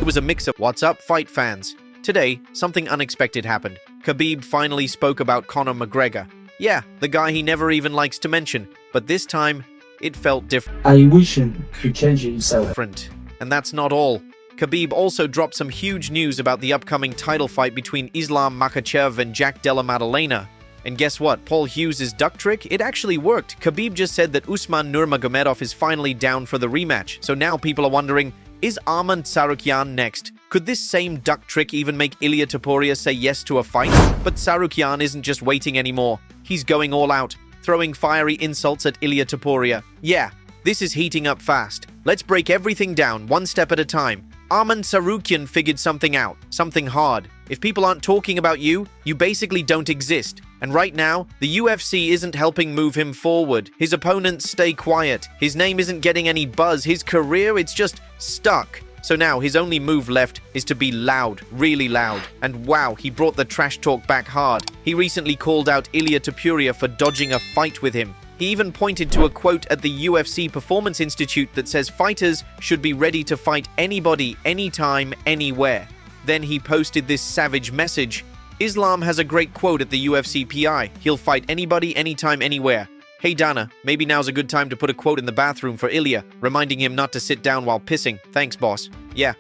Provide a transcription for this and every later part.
It was a mix of "What's up, fight fans?" Today, something unexpected happened. Khabib finally spoke about Conor McGregor. Yeah, the guy he never even likes to mention, but this time, it felt different. I wish him to change himself. And that's not all. Khabib also dropped some huge news about the upcoming title fight between Islam Makhachev and Jack Della Maddalena. And guess what? Paul Hughes' duck trick? It actually worked. Khabib just said that Usman Nurmagomedov is finally down for the rematch. So now people are wondering, is Arman Tsarukyan next? Could this same duck trick even make Ilia Topuria say yes to a fight? But Tsarukyan isn't just waiting anymore. He's going all out, throwing fiery insults at Ilia Topuria. Yeah, this is heating up fast. Let's break everything down one step at a time. Arman Tsarukyan figured something out, something hard. If people aren't talking about you, you basically don't exist. And right now, the UFC isn't helping move him forward. His opponents stay quiet. His name isn't getting any buzz. His career, it's just stuck. So now his only move left is to be loud, really loud. And wow, he brought the trash talk back hard. He recently called out Ilia Topuria for dodging a fight with him. He even pointed to a quote at the UFC Performance Institute that says fighters should be ready to fight anybody, anytime, anywhere. Then he posted this savage message. Islam has a great quote at the UFC PI. He'll fight anybody, anytime, anywhere. Hey Dana, maybe now's a good time to put a quote in the bathroom for Ilia, reminding him not to sit down while pissing. Thanks, boss. Yeah,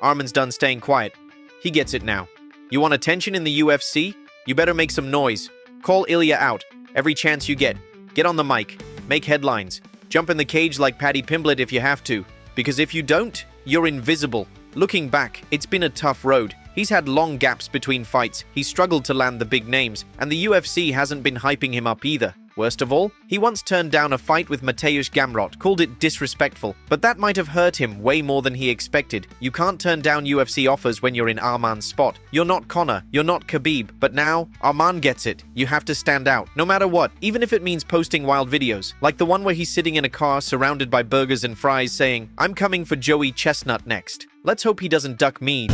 Arman's done staying quiet. He gets it now. You want attention in the UFC? You better make some noise. Call Ilia out. Every chance you get. Get on the mic. Make headlines. Jump in the cage like Paddy Pimblett if you have to. Because if you don't, you're invisible. Looking back, it's been a tough road. He's had long gaps between fights, he's struggled to land the big names, and the UFC hasn't been hyping him up either. Worst of all, he once turned down a fight with Mateusz Gamrot, called it disrespectful, but that might have hurt him way more than he expected. You can't turn down UFC offers when you're in Arman's spot. You're not Conor, you're not Khabib, but now, Arman gets it. You have to stand out, no matter what, even if it means posting wild videos, like the one where he's sitting in a car surrounded by burgers and fries saying, "I'm coming for Joey Chestnut next." Let's hope he doesn't duck me.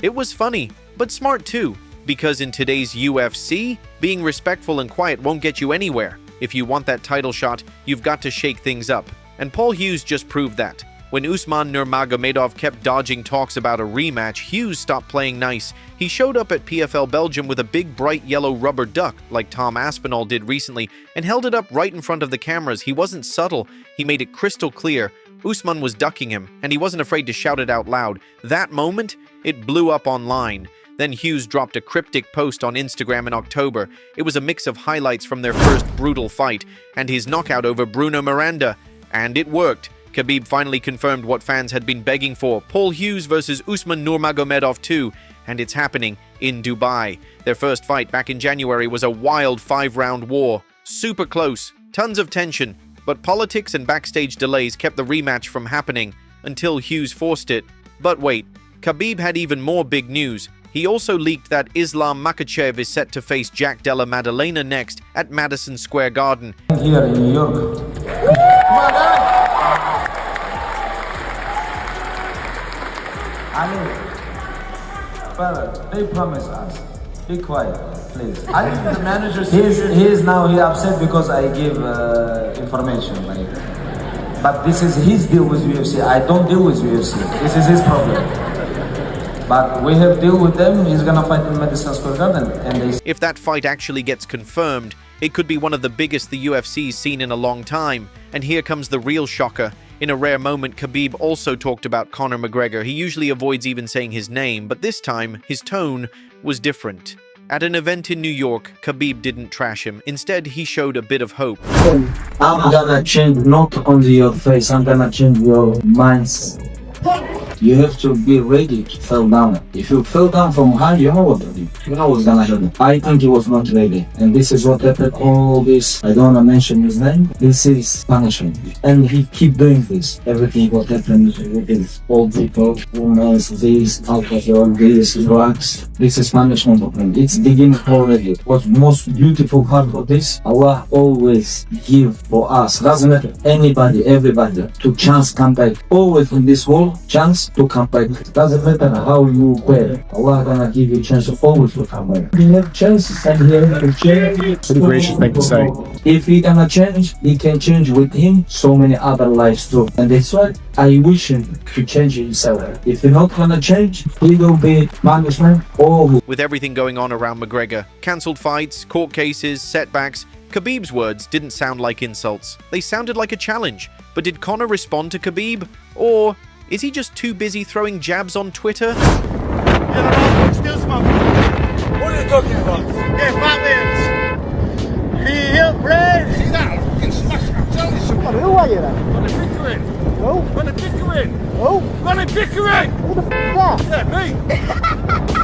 It was funny, but smart too, because in today's UFC, being respectful and quiet won't get you anywhere. If you want that title shot, you've got to shake things up. And Paul Hughes just proved that. When Usman Nurmagomedov kept dodging talks about a rematch, Hughes stopped playing nice. He showed up at PFL Belgium with a big bright yellow rubber duck, like Tom Aspinall did recently, and held it up right in front of the cameras. He wasn't subtle, he made it crystal clear. Usman was ducking him, and he wasn't afraid to shout it out loud. That moment, it blew up online. Then Hughes dropped a cryptic post on Instagram in October. It was a mix of highlights from their first brutal fight, and his knockout over Bruno Miranda. And it worked. Khabib finally confirmed what fans had been begging for. Paul Hughes versus Usman Nurmagomedov 2, and it's happening in Dubai. Their first fight back in January was a wild 5-round war. Super close, tons of tension, but politics and backstage delays kept the rematch from happening until Hughes forced it. But wait, Khabib had even more big news. He also leaked that Islam Makhachev is set to face Jack Della Maddalena next at Madison Square Garden. Here in New York. But they promise us. Be quiet, please. I think the manager. He upset because I give information. But this is his deal with UFC. I don't deal with UFC. This is his problem. But we have deal with them. He's gonna fight in Madison Square Garden, and they. If that fight actually gets confirmed, it could be one of the biggest the UFC's seen in a long time. And here comes the real shocker. In a rare moment, Khabib also talked about Conor McGregor. He usually avoids even saying his name, but this time, his tone was different. At an event in New York, Khabib didn't trash him. Instead, he showed a bit of hope. I'm gonna change not only your face, I'm gonna change your minds. You have to be ready to fall down. If you fell down from high, you know what to do. You know what's gonna happen. I think he was not ready. And this is what happened. All this, I don't wanna mention his name. This is punishment. And he keep doing this. Everything what happened with his old people, women, this, alcohol, this, drugs. This is punishment of him. It's beginning already. What's most beautiful part of this? Allah always give for us. Doesn't matter. Anybody, everybody, to chance come back. Always in this world, chance chance to come back. Doesn't matter how you play. Allah gonna give you a chance to always to come back. You have chances and he have a chance. Pretty gracious thing to say. If he gonna change, he can change with him so many other lives too. And that's why I wish him to change himself. If he's not gonna change, he will be management or... With everything going on around McGregor, cancelled fights, court cases, setbacks, Khabib's words didn't sound like insults. They sounded like a challenge. But did Conor respond to Khabib? Or is he just too busy throwing jabs on Twitter? Still smoking. What are you talking about? Yeah, fat lips. He hit red. See that? I fucking smash him. I'm telling you something. Who are you then? Ronnie Pickering. Who? Ronnie Pickering. Who? Ronnie Pickering. Who the f*** is that? Yeah, me.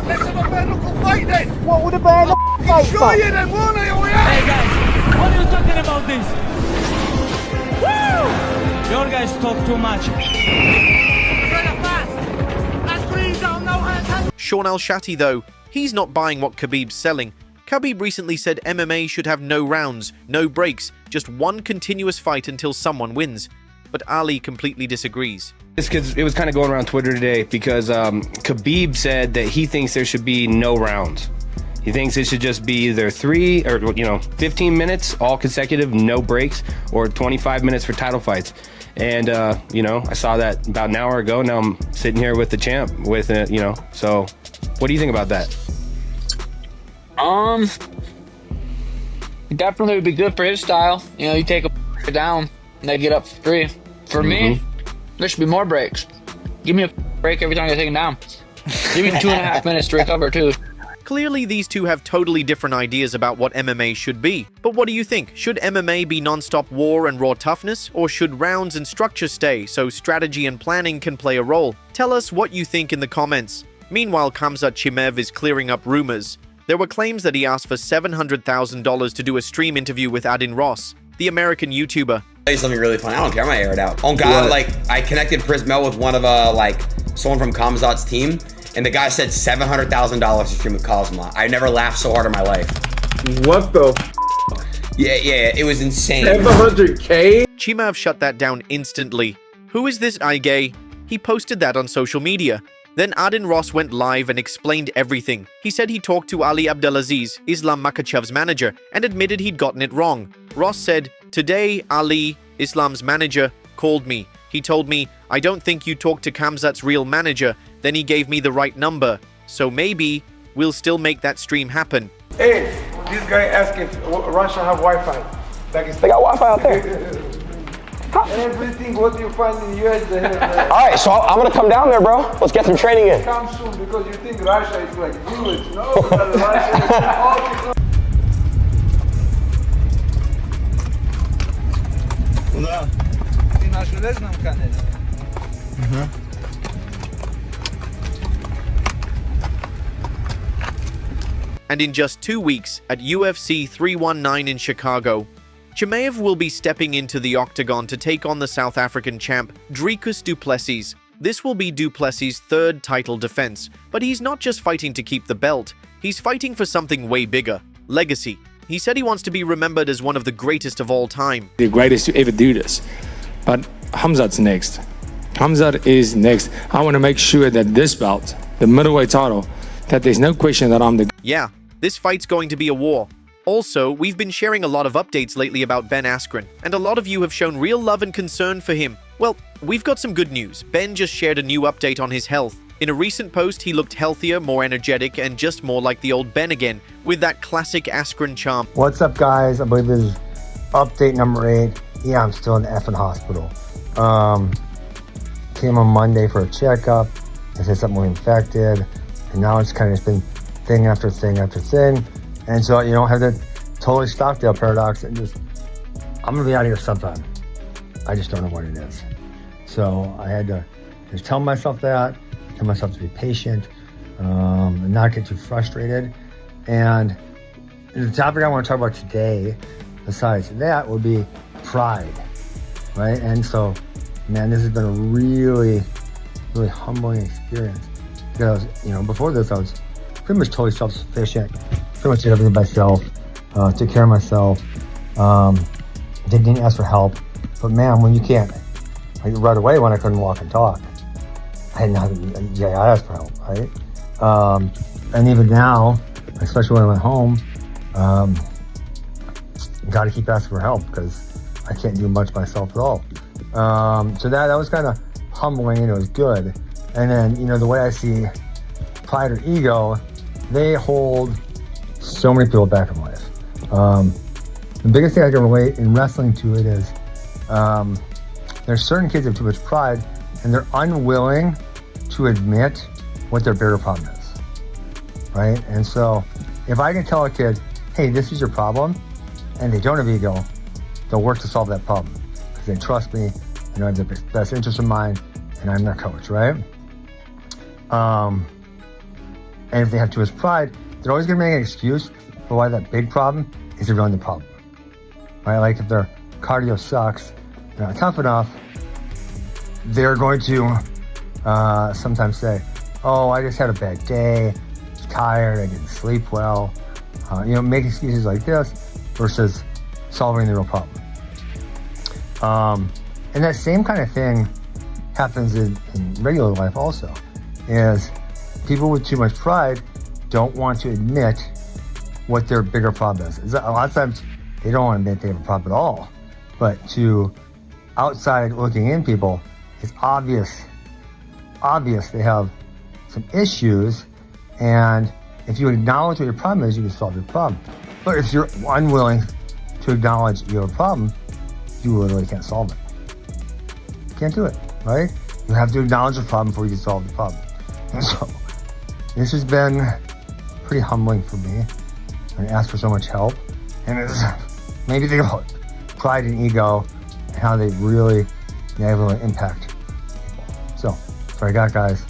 Let's have a bare knuckle fight then. What would a bare fight Show for? you then, won't I? Oh, yeah. Hey guys, what are you talking about this? Woo! Your guys talk too much. Sean Al-Shatti, though, he's not buying what Khabib's selling. Khabib recently said MMA should have no rounds, no breaks, just one continuous fight until someone wins. But Ali completely disagrees. It's because it was kind of going around Twitter today because Khabib said that he thinks there should be no rounds. He thinks it should just be either 3 or 15 minutes, all consecutive, no breaks, or 25 minutes for title fights. And I saw that about an hour ago. Now I'm sitting here with the champ, with it, So, what do you think about that? Definitely would be good for his style. You take a down and they get up for 3. For me, there should be more breaks. Give me a break every time you're taken down. Give me 2.5 minutes to recover too. Clearly, these two have totally different ideas about what MMA should be. But what do you think? Should MMA be non-stop war and raw toughness? Or should rounds and structure stay so strategy and planning can play a role? Tell us what you think in the comments. Meanwhile, Khamzat Chimaev is clearing up rumors. There were claims that he asked for $700,000 to do a stream interview with Adin Ross, the American YouTuber. Tell you something really funny. I don't care. I'm gonna air it out. Oh God, I connected Prismel with one of someone from Khamzat's team. And the guy said $700,000 to stream with Cosma. I never laughed so hard in my life. What the Yeah, it was insane. 700K? Chimaev shut that down instantly. Who is this gay? He posted that on social media. Then Adin Ross went live and explained everything. He said he talked to Ali Abdelaziz, Islam Makhachev's manager, and admitted he'd gotten it wrong. Ross said, "Today, Ali, Islam's manager, called me. He told me, I don't think you talked to Khamzat's real manager. Then he gave me the right number. So maybe we'll still make that stream happen." Hey, this guy asked if Russia have Wi-Fi. They got Wi-Fi out there. Everything what you find in US, they have. All right, so I'm gonna come down there, bro. Let's get some training in. Come soon because you think Russia is like village. No, Russia is all. Куда? Ты на железном канале? And in just 2 weeks, at UFC 319 in Chicago, Chimaev will be stepping into the octagon to take on the South African champ, Dricus du Plessis. This will be du Plessis' 3rd title defense, but he's not just fighting to keep the belt, he's fighting for something way bigger, legacy. He said he wants to be remembered as one of the greatest of all time. The greatest to ever do this. But Khamzat's next. Khamzat is next. I want to make sure that this belt, the middleweight title, that there's no question that I'm the... Yeah, this fight's going to be a war. Also, we've been sharing a lot of updates lately about Ben Askren, and a lot of you have shown real love and concern for him. Well, we've got some good news. Ben just shared a new update on his health. In a recent post, he looked healthier, more energetic, and just more like the old Ben again, with that classic Askren charm. What's up, guys? I believe this is update number 8. Yeah, I'm still in the effing hospital. Came on Monday for a checkup. They said something was infected, and now it's kind of just been thing after thing after thing. And so you don't have the totally Stockdale paradox and just, I'm gonna be out of here sometime. I just don't know what it is. So I had to just tell myself that, tell myself to be patient, and not get too frustrated. And the topic I want to talk about today, besides that, would be pride, right? And so, man, this has been a really, really humbling experience. Because, before this, I was pretty much totally self-sufficient, pretty much did everything by myself, took care of myself, didn't ask for help. But man, when you can't, right away when I couldn't walk and talk, I didn't know how to, yeah, I asked for help, right? And even now, especially when I'm at home, got to keep asking for help because I can't do much myself at all. So that was kind of humbling, and it was good. And then, you know, the way I see pride or ego, they hold so many people back in life. The biggest thing I can relate in wrestling to it is there's certain kids that have too much pride and they're unwilling to admit what their bigger problem is, right? And so if I can tell a kid, hey, this is your problem, and they don't have ego, they'll work to solve that problem because they trust me and I have the best interest in mind, and I'm their coach, right? And if they have too much pride, they're always going to make an excuse for why that big problem is really the problem, right? Like if their cardio sucks, they're not tough enough, they're going to sometimes say, oh, I just had a bad day, I was tired, I didn't sleep well, you know, make excuses like this versus solving the real problem. And that same kind of thing happens in regular life also, is people with too much pride don't want to admit what their bigger problem is. A lot of times they don't want to admit they have a problem at all, but to outside looking in people, it's obvious they have some issues, and if you acknowledge what your problem is, you can solve your problem. But if you're unwilling to acknowledge you have a problem, you literally can't solve it. You can't do it, right? You have to acknowledge the problem before you can solve the problem. And so this has been pretty humbling for me. I asked for so much help, and it's maybe think about pride and ego and how they really negatively impact people. So that's what I got, guys.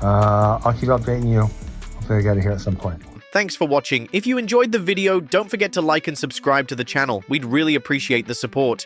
I'll keep updating you. Hopefully I get it here at some point. Thanks for watching. If you enjoyed the video, don't forget to like and subscribe to the channel. We'd really appreciate the support.